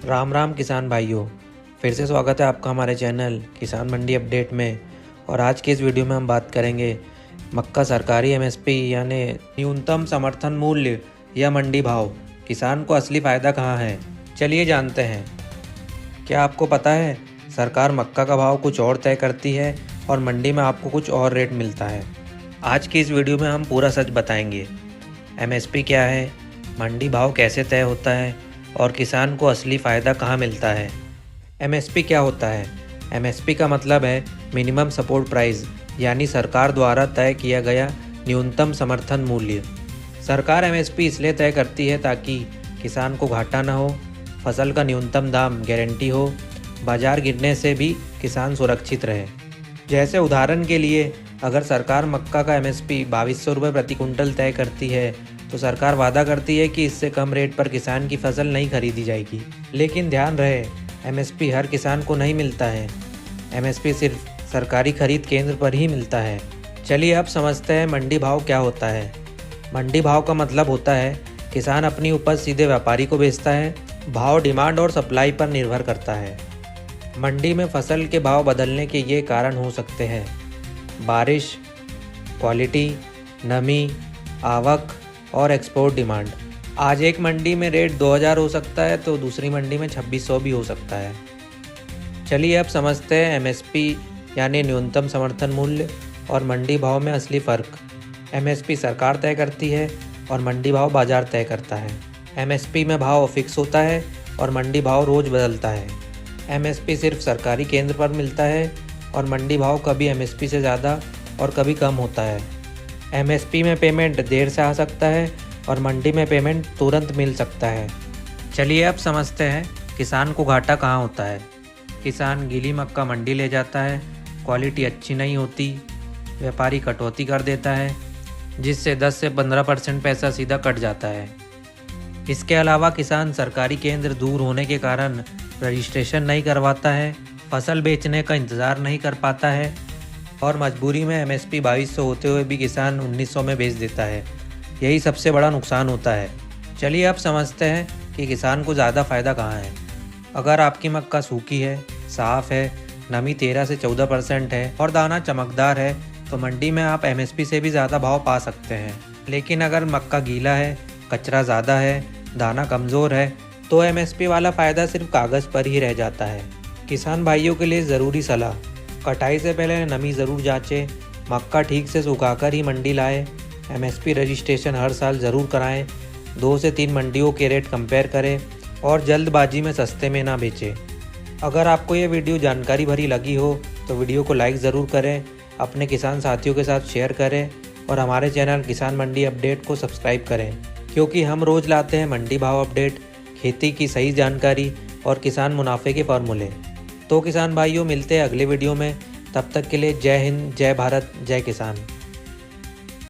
राम राम किसान भाइयों, फिर से स्वागत है आपका हमारे चैनल किसान मंडी अपडेट में। और आज के इस वीडियो में हम बात करेंगे मक्का सरकारी एमएसपी यानी न्यूनतम समर्थन मूल्य या मंडी भाव, किसान को असली फ़ायदा कहाँ है, चलिए जानते हैं। क्या आपको पता है सरकार मक्का का भाव कुछ और तय करती है और मंडी में आपको कुछ और रेट मिलता है। आज की इस वीडियो में हम पूरा सच बताएंगे। एमएसपी क्या है, मंडी भाव कैसे तय होता है और किसान को असली फ़ायदा कहाँ मिलता है। एमएसपी क्या होता है? एमएसपी का मतलब है मिनिमम सपोर्ट प्राइस, यानी सरकार द्वारा तय किया गया न्यूनतम समर्थन मूल्य। सरकार एमएसपी इसलिए तय करती है ताकि किसान को घाटा न हो, फसल का न्यूनतम दाम गारंटी हो, बाजार गिरने से भी किसान सुरक्षित रहे। जैसे उदाहरण के लिए अगर सरकार मक्का का एमएसपी 2200 रुपये प्रति कुंटल तय करती है तो सरकार वादा करती है कि इससे कम रेट पर किसान की फसल नहीं खरीदी जाएगी। लेकिन ध्यान रहे, एमएसपी हर किसान को नहीं मिलता है। एमएसपी सिर्फ सरकारी खरीद केंद्र पर ही मिलता है। चलिए अब समझते हैं मंडी भाव क्या होता है। मंडी भाव का मतलब होता है किसान अपनी उपज सीधे व्यापारी को बेचता है। भाव डिमांड और सप्लाई पर निर्भर करता है। मंडी में फसल के भाव बदलने के ये कारण हो सकते हैं: बारिश, क्वालिटी, नमी, आवक और एक्सपोर्ट डिमांड। आज एक मंडी में रेट 2000 हो सकता है तो दूसरी मंडी में 2600 भी हो सकता है। चलिए अब समझते हैं एमएसपी यानी न्यूनतम समर्थन मूल्य और मंडी भाव में असली फ़र्क। एमएसपी सरकार तय करती है और मंडी भाव बाजार तय करता है। एमएसपी में भाव फिक्स होता है और मंडी भाव रोज़ बदलता है। एमएसपी सिर्फ सरकारी केंद्र पर मिलता है और मंडी भाव कभी एमएसपी से ज़्यादा और कभी कम होता है। एमएसपी में पेमेंट देर से आ सकता है और मंडी में पेमेंट तुरंत मिल सकता है। चलिए अब समझते हैं किसान को घाटा कहाँ होता है। किसान गीली मक्का मंडी ले जाता है, क्वालिटी अच्छी नहीं होती, व्यापारी कटौती कर देता है जिससे 10 से 15% पैसा सीधा कट जाता है। इसके अलावा किसान सरकारी केंद्र दूर होने के कारण रजिस्ट्रेशन नहीं करवाता है, फसल बेचने का इंतज़ार नहीं कर पाता है और मजबूरी में एमएसपी 2200 होते हुए भी किसान 1900 में बेच देता है। यही सबसे बड़ा नुकसान होता है। चलिए अब समझते हैं कि किसान को ज़्यादा फ़ायदा कहाँ है। अगर आपकी मक्का सूखी है, साफ़ है, नमी 13 से 14% है और दाना चमकदार है तो मंडी में आप एमएसपी से भी ज़्यादा भाव पा सकते हैं। लेकिन अगर मक्का गीला है, कचरा ज़्यादा है, दाना कमज़ोर है तो एमएसपी वाला फ़ायदा सिर्फ कागज़ पर ही रह जाता है। किसान भाइयों के लिए ज़रूरी सलाह: कटाई से पहले नमी ज़रूर जांचें, मक्का ठीक से सुखाकर ही मंडी लाएं, एमएसपी रजिस्ट्रेशन हर साल ज़रूर कराएं, 2 से 3 मंडियों के रेट कंपेयर करें और जल्दबाजी में सस्ते में ना बेचें। अगर आपको ये वीडियो जानकारी भरी लगी हो तो वीडियो को लाइक ज़रूर करें, अपने किसान साथियों के साथ शेयर करें और हमारे चैनल किसान मंडी अपडेट को सब्सक्राइब करें, क्योंकि हम रोज़ लाते हैं मंडी भाव अपडेट, खेती की सही जानकारी और किसान मुनाफे के फार्मूले। तो किसान भाइयों, मिलते हैं अगले वीडियो में। तब तक के लिए जय हिंद, जय भारत, जय किसान।